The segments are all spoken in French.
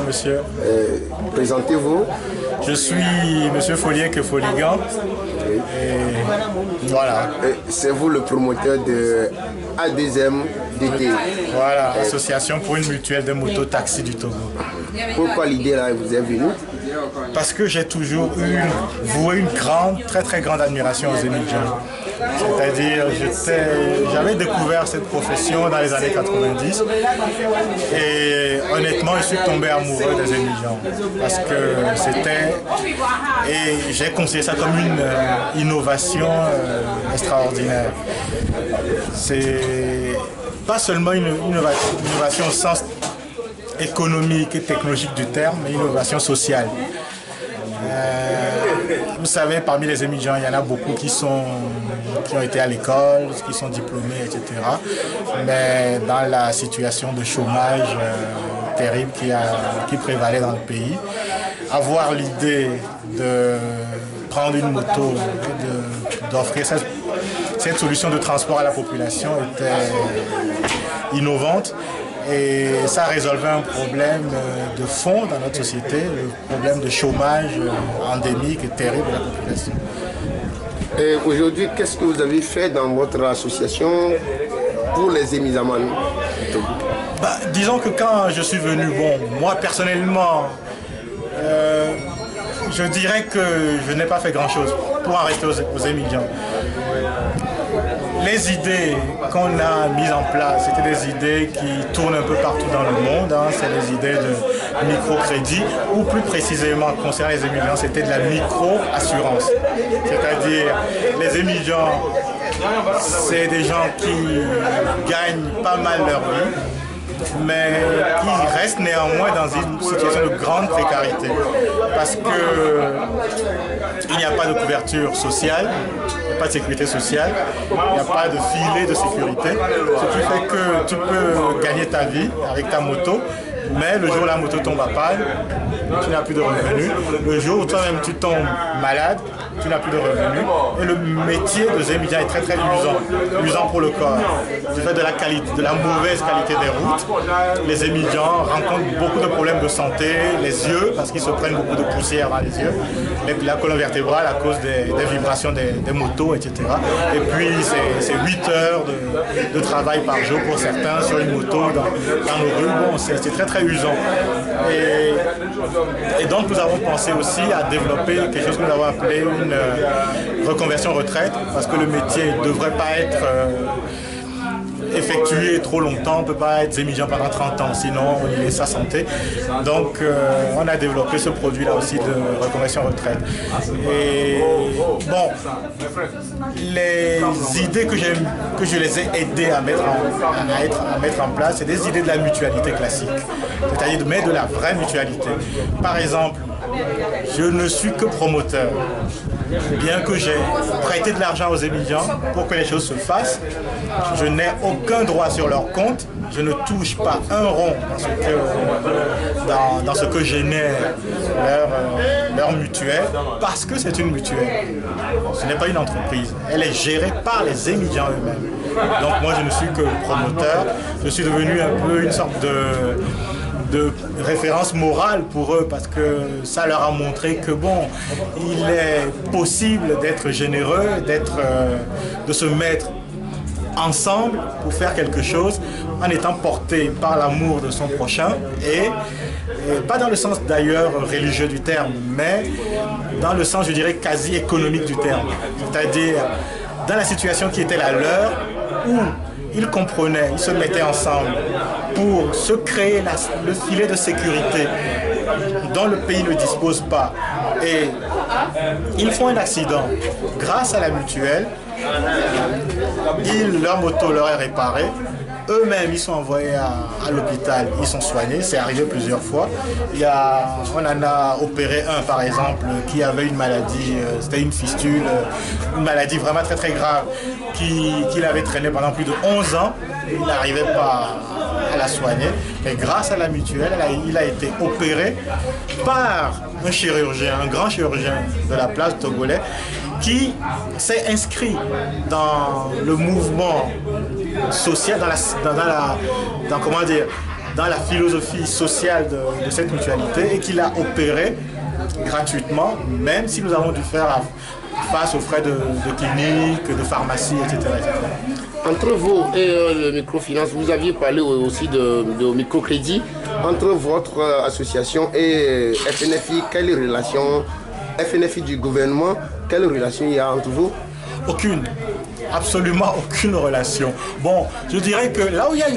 Monsieur. Présentez-vous. Je suis Monsieur Follier que Foligan. Oui. Et voilà. C'est vous le promoteur de A2M DT. Voilà, Association pour une mutuelle de moto-taxi du Togo. Pourquoi l'idée là vous est venue? Parce que j'ai toujours voué une très grande admiration aux émigrants. C'est-à-dire, j'avais découvert cette profession dans les années 90 et honnêtement, je suis tombé amoureux des émigrants parce que c'était, et j'ai considéré ça comme une innovation extraordinaire. C'est pas seulement une innovation au sens économique et technologique du terme, mais une innovation sociale. Vous savez, parmi les émigrants, il y en a beaucoup qui ont été à l'école, qui sont diplômés, etc. Mais dans la situation de chômage terrible qui prévalait dans le pays, avoir l'idée de prendre une moto et d'offrir cette solution de transport à la population était innovante. Et ça résolvait un problème de fond dans notre société, le problème de chômage endémique et terrible de la population. Et aujourd'hui, qu'est-ce que vous avez fait dans votre association pour les émigrants? Disons que quand je suis venu, moi personnellement, je dirais que je n'ai pas fait grand-chose pour en rester aux émigrants. Les idées qu'on a mises en place, c'était des idées qui tournent un peu partout dans le monde. C'est des idées de microcrédit, ou plus précisément, concernant les émigrants, c'était de la micro-assurance. C'est-à-dire, les émigrants, c'est des gens qui gagnent pas mal leur vie, mais qui restent néanmoins dans une situation de grande précarité. Parce que il n'y a pas de couverture sociale, il n'y a pas de sécurité sociale, il n'y a pas de filet de sécurité. Ce qui fait que tu peux gagner ta vie avec ta moto, mais le jour où la moto tombe à panne, tu n'as plus de revenus. Le jour où toi-même tu tombes malade, tu n'as plus de revenus. Et le métier de émigrant est très usant pour le corps. Du fait de la mauvaise qualité des routes, les émigrants rencontrent beaucoup de problèmes de santé, les yeux, parce qu'ils se prennent beaucoup de poussière dans les yeux, et puis la colonne vertébrale à cause des vibrations des motos, etc. Et puis c'est 8 heures de travail par jour pour certains sur une moto dans nos rues. C'est très usant. Et donc nous avons pensé aussi à développer quelque chose que nous avons appelé une reconversion retraite, parce que le métier ne devrait pas être effectué trop longtemps, on ne peut pas être émigrant pendant 30 ans, sinon on y laisse sa santé. Donc on a développé ce produit-là aussi de reconversion retraite. Et bon, les idées que je les ai aidés à mettre en place, c'est des idées de la mutualité classique, c'est-à-dire de la vraie mutualité. Par exemple, je ne suis que promoteur. Bien que j'ai prêté de l'argent aux émigrants pour que les choses se fassent, je n'ai aucun droit sur leur compte, je ne touche pas un rond dans ce que génère leur mutuelle, parce que c'est une mutuelle. Ce n'est pas une entreprise, elle est gérée par les émigrants eux-mêmes. Donc moi je ne suis que promoteur, je suis devenu un peu une sorte de référence morale pour eux, parce que ça leur a montré que bon, il est possible d'être généreux, de se mettre ensemble pour faire quelque chose en étant porté par l'amour de son prochain, et pas dans le sens d'ailleurs religieux du terme, mais dans le sens, je dirais, quasi économique du terme, c'est-à-dire dans la situation qui était la leur, où ils comprenaient, ils se mettaient ensemble pour se créer le filet de sécurité dont le pays ne dispose pas. Et ils font un accident. Grâce à la mutuelle, leur moto leur est réparée. Eux-mêmes, ils sont envoyés à l'hôpital, ils sont soignés, c'est arrivé plusieurs fois. On en a opéré un, par exemple, qui avait une maladie, c'était une fistule, une maladie vraiment très grave, qu'il avait traîné pendant plus de 11 ans. Il n'arrivait pas à la soigner. Mais grâce à la mutuelle, il a été opéré par un chirurgien, un grand chirurgien de la place togolais, qui s'est inscrit dans le mouvement social, comment dire, dans la philosophie sociale de cette mutualité et qui l'a opéré gratuitement, même si nous avons dû faire face aux frais de clinique, de pharmacie, etc. Entre vous et le microfinance, vous aviez parlé aussi de microcrédit. Entre votre association et FNFI, quelle relation, FNFI du gouvernement, quelle relation il y a entre vous? Aucune. Absolument aucune relation. Bon, je dirais que là où il y a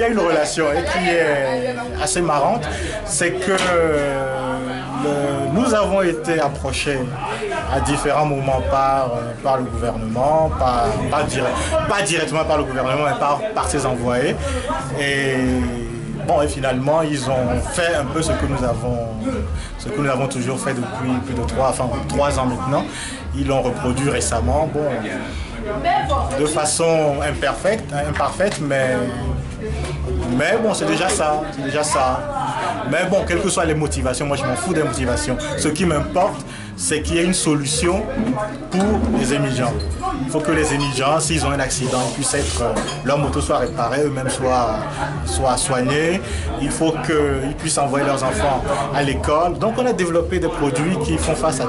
une relation et qui est assez marrante, c'est que nous avons été approchés à différents moments par le gouvernement, pas directement par le gouvernement, mais par ses envoyés. Et bon, et finalement, ils ont fait un peu ce que nous avons toujours fait depuis plus de 3 ans maintenant. Ils l'ont reproduit récemment, bon, de façon imparfaite, mais bon, c'est déjà ça. Mais bon, quelles que soient les motivations, moi je m'en fous des motivations. Ce qui m'importe, c'est qu'il y ait une solution pour les émigrants. Il faut que les émigrants, s'ils ont un accident, leur moto soit réparée, eux-mêmes soient soignés. Il faut qu'ils puissent envoyer leurs enfants à l'école. Donc on a développé des produits qui font face à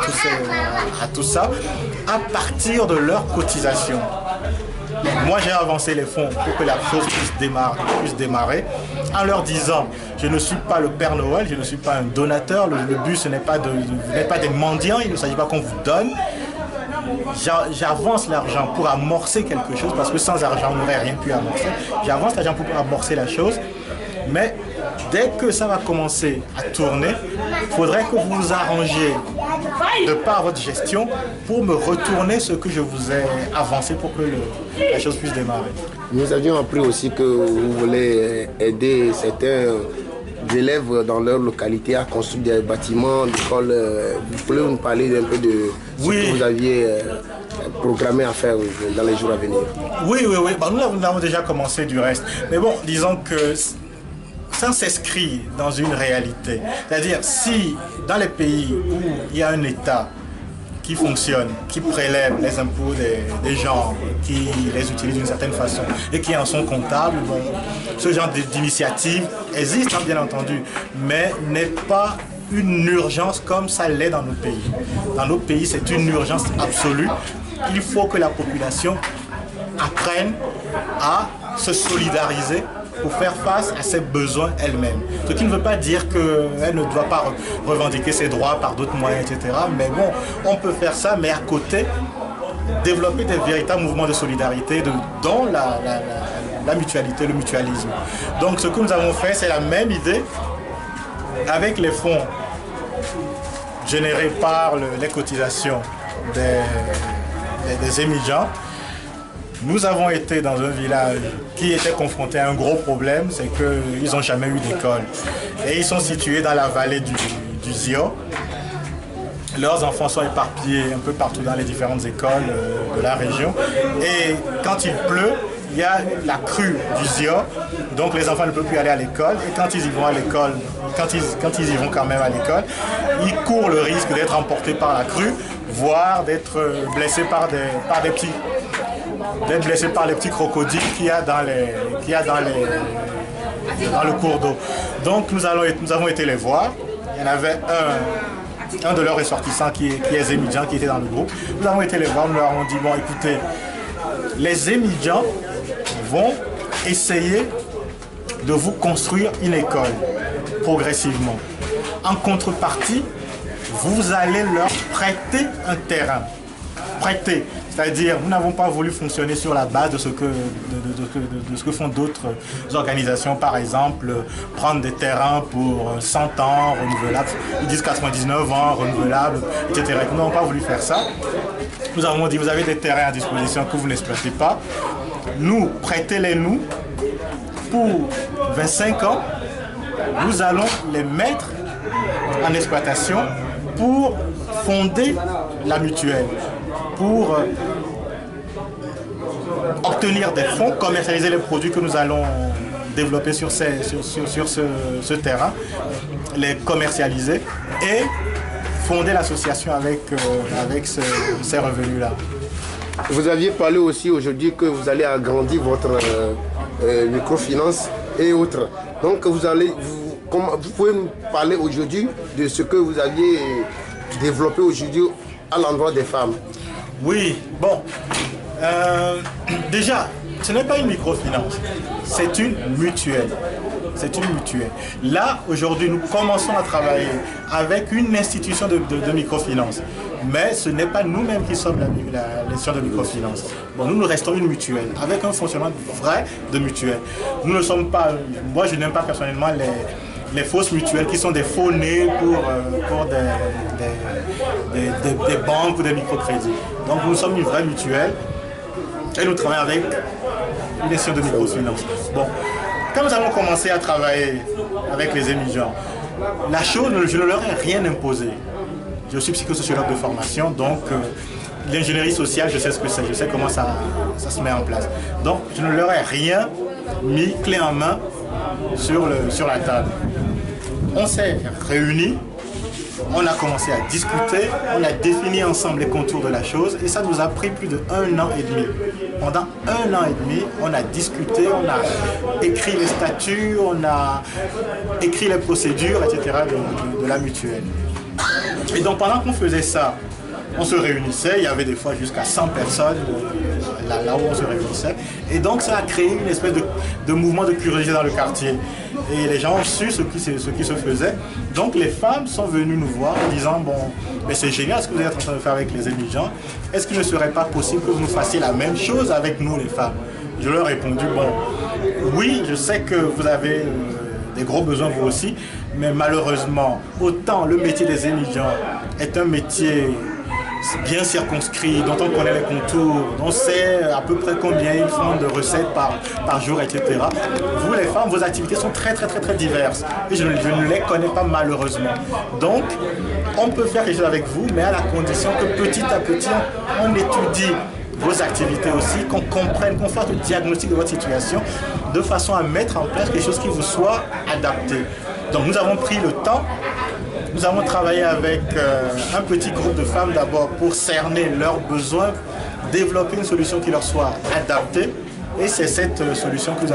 tout ça à partir de leur cotisation. Moi, j'ai avancé les fonds pour que la chose puisse démarrer en leur disant, je ne suis pas le Père Noël, je ne suis pas un donateur, le but ce n'est pas des mendiants, il ne s'agit pas qu'on vous donne. J'avance l'argent pour amorcer quelque chose, parce que sans argent, on n'aurait rien pu amorcer. J'avance l'argent pour amorcer la chose, mais dès que ça va commencer à tourner, il faudrait que vous vous arrangiez de par votre gestion pour me retourner ce que je vous ai avancé pour que la chose puisse démarrer. Nous avions appris aussi que vous voulez aider certains élèves dans leur localité à construire des bâtiments d'école. Vous pouvez nous parler un peu de ce que vous aviez programmé à faire dans les jours à venir? Oui. Bah, nous avons déjà commencé du reste. Mais bon, disons que ça s'inscrit dans une réalité. C'est-à-dire, si dans les pays où il y a un État qui fonctionne, qui prélève les impôts des gens, qui les utilise d'une certaine façon et qui en sont comptables, bon, ce genre d'initiative existe, hein, bien entendu, mais n'est pas une urgence comme ça l'est dans nos pays. Dans nos pays, c'est une urgence absolue. Il faut que la population apprenne à se solidariser pour faire face à ses besoins elle-même. Ce qui ne veut pas dire qu'elle ne doit pas revendiquer ses droits par d'autres moyens, etc. Mais bon, on peut faire ça, mais à côté, développer des véritables mouvements de solidarité, dont la mutualité, le mutualisme. Donc ce que nous avons fait, c'est la même idée avec les fonds générés par les cotisations des émigrants. Nous avons été dans un village qui était confronté à un gros problème, c'est qu'ils n'ont jamais eu d'école. Et ils sont situés dans la vallée du Zio. Leurs enfants sont éparpillés un peu partout dans les différentes écoles de la région. Et quand il pleut, il y a la crue du Zio, donc les enfants ne peuvent plus aller à l'école. Et quand ils y vont à l'école, quand ils y vont quand même à l'école, ils courent le risque d'être emportés par la crue, voire d'être blessés par les petits crocodiles qu'il y a dans le cours d'eau. Donc nous avons été les voir. Il y en avait un de leurs ressortissants qui est émigrant, qui était dans le groupe. Nous avons été les voir, nous leur avons dit, bon écoutez, les émigrants vont essayer de vous construire une école progressivement. En contrepartie, vous allez leur prêter un terrain. Prêter, c'est-à-dire nous n'avons pas voulu fonctionner sur la base de ce que font d'autres organisations, par exemple prendre des terrains pour 100 ans renouvelables, ils disent 99 ans renouvelables, etc. Nous n'avons pas voulu faire ça. Nous avons dit, vous avez des terrains à disposition que vous n'exploitez pas, nous, prêtez-les-nous pour 25 ans, nous allons les mettre en exploitation pour fonder la mutuelle, pour obtenir des fonds, commercialiser les produits que nous allons développer sur ce terrain, les commercialiser et fonder l'association avec ces revenus-là. Vous aviez parlé aussi aujourd'hui que vous allez agrandir votre microfinance et autres. Donc vous pouvez nous parler aujourd'hui de ce que vous aviez développé aujourd'hui à l'endroit des femmes. Oui, bon, déjà, ce n'est pas une microfinance, c'est une mutuelle. C'est une mutuelle. Là, aujourd'hui, nous commençons à travailler avec une institution de microfinance. Mais ce n'est pas nous-mêmes qui sommes l'institution de microfinance. Bon, nous restons une mutuelle, avec un fonctionnement vrai de mutuelle. Nous ne sommes pas, moi je n'aime pas personnellement les fausses mutuelles qui sont des faux nez pour des banques ou des microcrédits. Donc nous sommes une vraie mutuelle et nous travaillons avec une institution de microfinance. Bon. Quand nous avons commencé à travailler avec les émigrants, la chose, je ne leur ai rien imposé. Je suis psychosociologue de formation, donc l'ingénierie sociale, je sais ce que c'est, je sais comment ça se met en place. Donc je ne leur ai rien mis clé en main sur la table. On s'est réunis, on a commencé à discuter, on a défini ensemble les contours de la chose et ça nous a pris plus de 1 an et demi. Pendant 1 an et demi, on a discuté, on a écrit les statuts, on a écrit les procédures, etc. de la mutuelle. Et donc pendant qu'on faisait ça, on se réunissait, il y avait des fois jusqu'à 100 personnes là où on se réunissait. Et donc ça a créé une espèce de mouvement de curiosité dans le quartier. Et les gens ont su ce qui se faisait. Donc les femmes sont venues nous voir en disant, bon, mais c'est génial ce que vous êtes en train de faire avec les émigrants. Est-ce qu'il ne serait pas possible que vous nous fassiez la même chose avec nous les femmes? Je leur ai répondu, bon, oui, je sais que vous avez des gros besoins vous aussi, mais malheureusement, autant le métier des émigrants est un métier bien circonscrit, dont on connaît les contours, on sait à peu près combien ils font de recettes par jour, etc. Vous les femmes, vos activités sont très diverses et je ne les connais pas malheureusement. Donc, on peut faire quelque chose avec vous, mais à la condition que petit à petit, on étudie vos activités aussi, qu'on comprenne, qu'on fasse le diagnostic de votre situation, de façon à mettre en place quelque chose qui vous soit adapté. Donc nous avons pris le temps, nous avons travaillé avec un petit groupe de femmes d'abord pour cerner leurs besoins, développer une solution qui leur soit adaptée. Et c'est cette solution que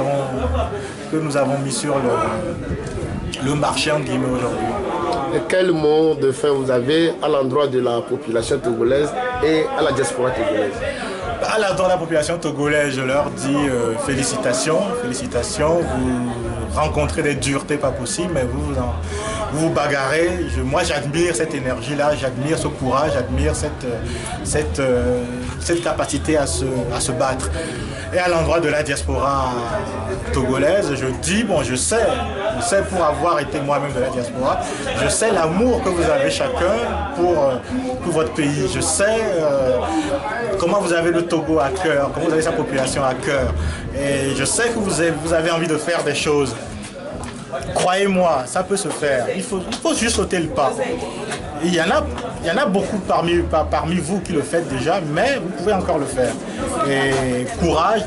nous avons mis sur le marché en guillemets aujourd'hui. Et quel mot de fin vous avez à l'endroit de la population togolaise et à la diaspora togolaise? À l'endroit de la population togolaise, je leur dis félicitations, vous rencontrez des duretés pas possibles, mais vous vous bagarrez. Moi j'admire cette énergie-là, j'admire ce courage, j'admire cette capacité à se battre. Et à l'endroit de la diaspora togolaise, je dis, bon, je sais pour avoir été moi-même de la diaspora, je sais l'amour que vous avez chacun pour votre pays. Je sais comment vous avez le Togo à cœur, comment vous avez sa population à cœur. Et je sais que vous avez envie de faire des choses. Croyez-moi, ça peut se faire. Il faut juste sauter le pas. Il y en a beaucoup parmi vous qui le faites déjà, mais vous pouvez encore le faire. Et courage,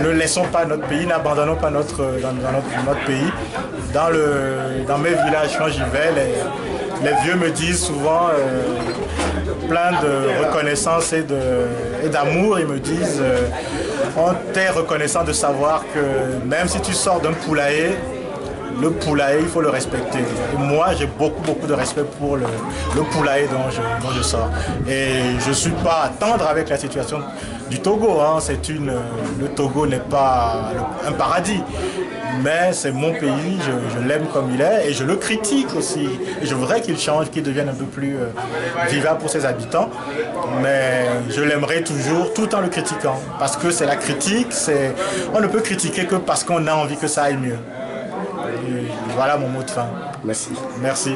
ne laissons pas notre pays, n'abandonnons pas notre pays. Dans mes villages, quand j'y vais, les vieux me disent souvent, plein de reconnaissance et d'amour, ils me disent, on t'est reconnaissant de savoir que même si tu sors d'un poulailler, le poulailler, il faut le respecter. Et moi, j'ai beaucoup de respect pour le poulailler dont je sors. Et je ne suis pas à tendre avec la situation du Togo. Hein. Le Togo n'est pas un paradis. Mais c'est mon pays, je l'aime comme il est et je le critique aussi. Et je voudrais qu'il change, qu'il devienne un peu plus vivable pour ses habitants. Mais je l'aimerai toujours tout en le critiquant. Parce que c'est la critique, on ne peut critiquer que parce qu'on a envie que ça aille mieux. Et voilà mon mot de fin. Merci. Merci.